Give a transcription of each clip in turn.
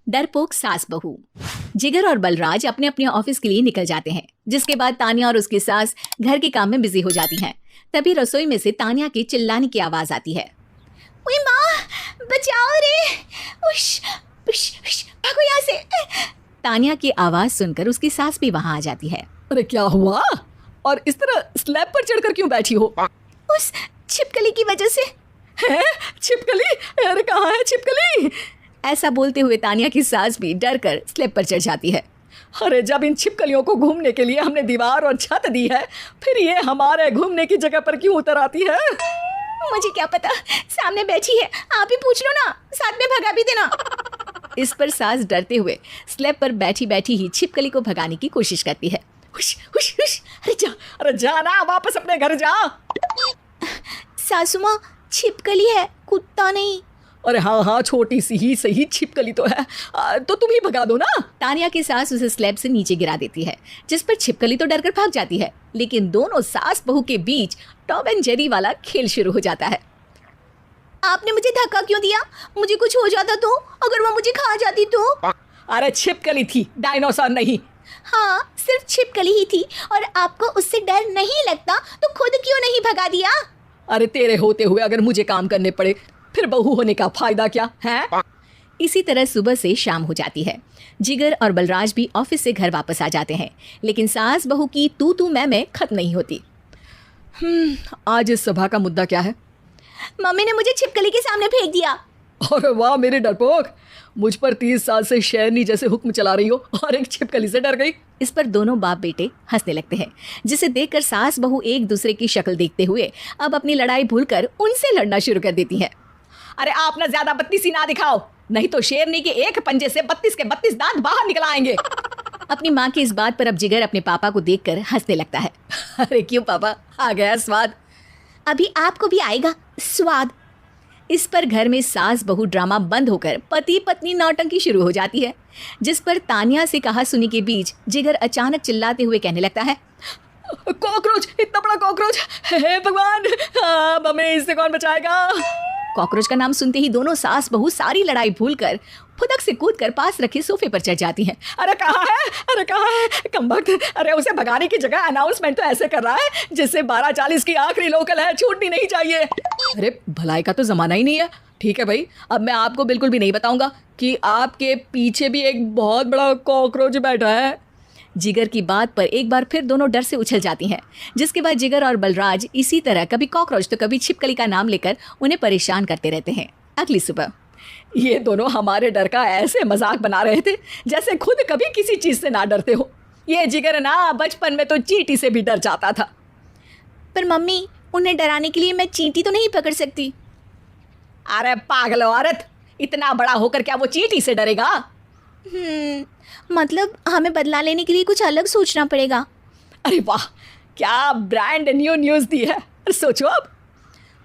डरपोक सास बहू। जिगर और बलराज अपने अपने ऑफिस के लिए निकल जाते हैं, जिसके बाद तानिया और उसकी सास घर के काम में बिजी हो जाती हैं। तभी रसोई में से तानिया की चिल्लाने की आवाज आती है। ओए माँ, बचाओ रे! उश, उश, उश, भागो यहाँ से! तानिया की आवाज सुनकर उसकी सास भी वहाँ आ जाती है। अरे क्या हुआ? और इस तरह स्लैब पर चढ़कर क्यों बैठी हो? उस छिपकली की वजह से। है? छिपकली? अरे कहाँ है छिपकली? ऐसा बोलते हुए तानिया की सास भी डर कर स्लैब पर चढ़ जाती है। अरे जब इन छिपकलियों को घूमने के लिए हमने दीवार और छत दी है, फिर ये हमारे घूमने की जगह पर क्यों उतर आती है? मुझे क्या पता, सामने बैठी है, आप ही पूछ लो ना, साथ में भगा भी देना। इस पर सास डरते हुए स्लैब पर बैठी बैठी ही छिपकली को भगाने की कोशिश करती है। हुश, हुश, हुश, अरे जा ना, वापस अपने घर जा। सासू माँ, छिपकली है, कुत्ता नहीं। अरे हाँ हाँ, छोटी सी ही सही छिपकली तो है, तो तुम ही भगा दो ना। तानिया की सास उसे स्लैब से नीचे गिरा देती है, जिस पर छिपकली तो डरकर भाग जाती है, लेकिन दोनों सास बहू के बीच टॉम एंड जेरी वाला खेल शुरू हो जाता है। आपने मुझे धक्का क्यों दिया? मुझे कुछ हो जाता तो? अगर वो मुझे खा जाती तो? अरे छिपकली थी, डायनासोर नहीं। हाँ, सिर्फ छिपकली ही थी, और आपको उससे डर नहीं लगता तो खुद क्यों नहीं भगा दिया? अरे तेरे होते हुए अगर मुझे काम करने पड़े, फिर बहू होने का फायदा क्या है? इसी तरह सुबह से शाम हो जाती है। जिगर और बलराज भी ऑफिस से घर वापस आ जाते हैं, लेकिन सास बहू की तू मैं खत्म नहीं होती। आज इस सभा का मुद्दा क्या है? मम्मी ने मुझे छिपकली के सामने फेंक दिया। अरे वाह मेरे डरपोक, मुझ पर 30 साल से शेरनी जैसे हुक्म चला रही हो और एक छिपकली से डर गई। इस पर दोनों बाप बेटे हंसने लगते हैं, जिसे देखकर सास बहू एक दूसरे की शक्ल देखते हुए अब अपनी लड़ाई भूलकर उनसे लड़ना शुरू कर देती है। अरे आप ना ज्यादा बत्तीसी ना दिखाओ, नहीं तो शेरनी के एक पंजे से 32 के 32 दांत बाहर निकल आएंगे। अपनी माँ की इस बात पर अब जिगर अपने पापा को देखकर हंसने लगता है। अरे क्यों पापा, आ गया स्वाद? अभी आपको भी आएगा स्वाद। इस पर घर में सास बहू ड्रामा बंद होकर पति पत्नी नौटंकी शुरू हो जाती है, जिस पर तानिया से कहा सुनी के बीच जिगर अचानक चिल्लाते हुए कहने लगता है। कॉकरोच, इतना बड़ा कॉकरोच! हे भगवान, अब हमें इससे कौन बचाएगा? कॉकरोच का नाम सुनते ही दोनों सास बहू सारी लड़ाई भूलकर फुदक से कूदकर पास रखे सोफे पर चढ़ जाती हैं। अरे कहाँ है? अरे कहाँ है कमबख्त? अरे उसे भगाने की जगह अनाउंसमेंट तो ऐसे कर रहा है जैसे 12:40 की आखिरी लोकल है, छूटनी नहीं चाहिए। अरे भलाई का तो जमाना ही नहीं है। ठीक है भाई, अब मैं आपको बिल्कुल भी नहीं बताऊंगा कि आपके पीछे भी एक बहुत बड़ा कॉकरोच बैठा है। जिगर की बात पर एक बार फिर दोनों डर से उछल जाती हैं, जिसके बाद जिगर और बलराज इसी तरह कभी कॉकरोच तो कभी छिपकली का नाम लेकर उन्हें परेशान करते रहते हैं। अगली सुबह ये दोनों हमारे डर का ऐसे मजाक बना रहे थे जैसे खुद कभी किसी चीज से ना डरते हो। ये जिगर ना बचपन में तो चींटी से भी डर जाता था। पर मम्मी, उन्हें डराने के लिए मैं चींटी तो नहीं पकड़ सकती। अरे पागल औरत, इतना बड़ा होकर क्या वो चींटी से डरेगा? मतलब हमें बदला लेने के लिए कुछ अलग सोचना पड़ेगा। अरे वाह, क्या ब्रांड न्यू न्यूज़ दी है। सोचो अब।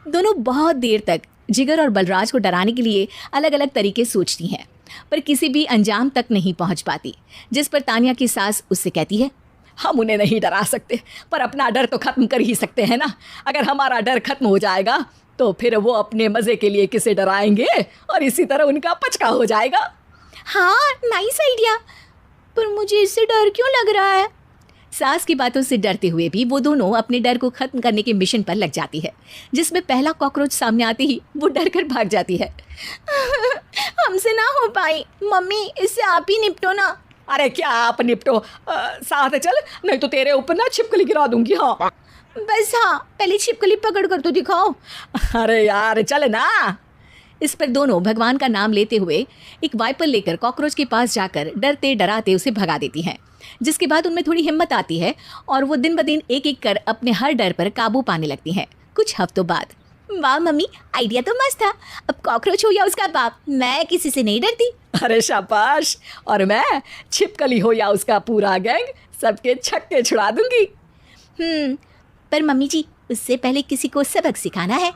दोनों बहुत देर तक जिगर और बलराज को डराने के लिए अलग अलग तरीके सोचती हैं, पर किसी भी अंजाम तक नहीं पहुंच पाती, जिस पर तानिया की सास उससे कहती है। हम उन्हें नहीं डरा सकते, पर अपना डर तो खत्म कर ही सकते हैं ना। अगर हमारा डर खत्म हो जाएगा तो फिर वो अपने मज़े के लिए किसे डराएंगे और इसी तरह उनका पचका हो जाएगा। हाँ, नाइस आइडिया, पर मुझे इससे डर क्यों लग रहा है? सास की बातों से डरते हुए भी वो दोनों अपने डर को खत्म करने के मिशन पर लग जाती है, जिसमें पहला कॉकरोच सामने आते ही वो डर कर भाग जाती है। हमसे ना हो पाई मम्मी, इससे आप ही निपटो ना। अरे क्या आप निपटो, साथ चल, नहीं तो तेरे ऊपर ना छिपकली गिरा दूंगी। हाँ बस, हाँ पहले छिपकली पकड़ कर तो दिखाओ। अरे यार चल ना। इस पर दोनों भगवान का नाम लेते हुए एक वाइपर लेकर कॉकरोच के पास जाकर डरते डराते उसे भगा देती हैं, जिसके बाद उनमें थोड़ी हिम्मत आती है और वो दिन ब दिन एक एक कर अपने हर डर पर काबू पाने लगती हैं। कुछ हफ्तों बाद, वाह मम्मी, आइडिया तो मस्त था। अब कॉकरोच हो या उसका बाप, मैं किसी से नहीं डरती। अरे शाबाश, और मैं छिपकली हो या उसका पूरा गैंग, सबके छक्के छुड़ा दूंगी। पर मम्मी जी, उससे पहले किसी को सबक सिखाना है।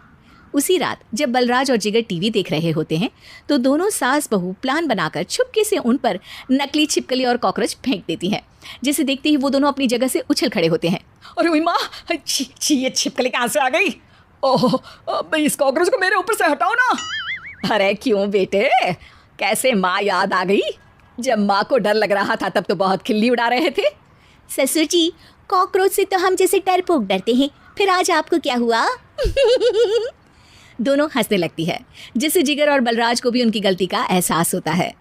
उसी रात जब बलराज और जिगर टीवी देख रहे होते हैं तो दोनों सास बहू प्लान बनाकर छुपके से उन पर नकली छिपकली और कॉकरोच फेंक देती हैं, जिसे देखते ही वो दोनों अपनी जगह से उछल खड़े होते हैं। अरे माँ, ये छिपकली कहाँ से आ गई? ओह, इस कॉकरोच को मेरे ऊपर से हटाओ ना। अरे क्यों बेटे, कैसे माँ याद आ गई? जब माँ को डर लग रहा था तब तो बहुत खिल्ली उड़ा रहे थे। ससुर जी, कॉकरोच से तो हम जैसे डरपोक डरते हैं, फिर आज आपको क्या हुआ? दोनों हंसने लगती है, जिससे जिगर और बलराज को भी उनकी गलती का एहसास होता है।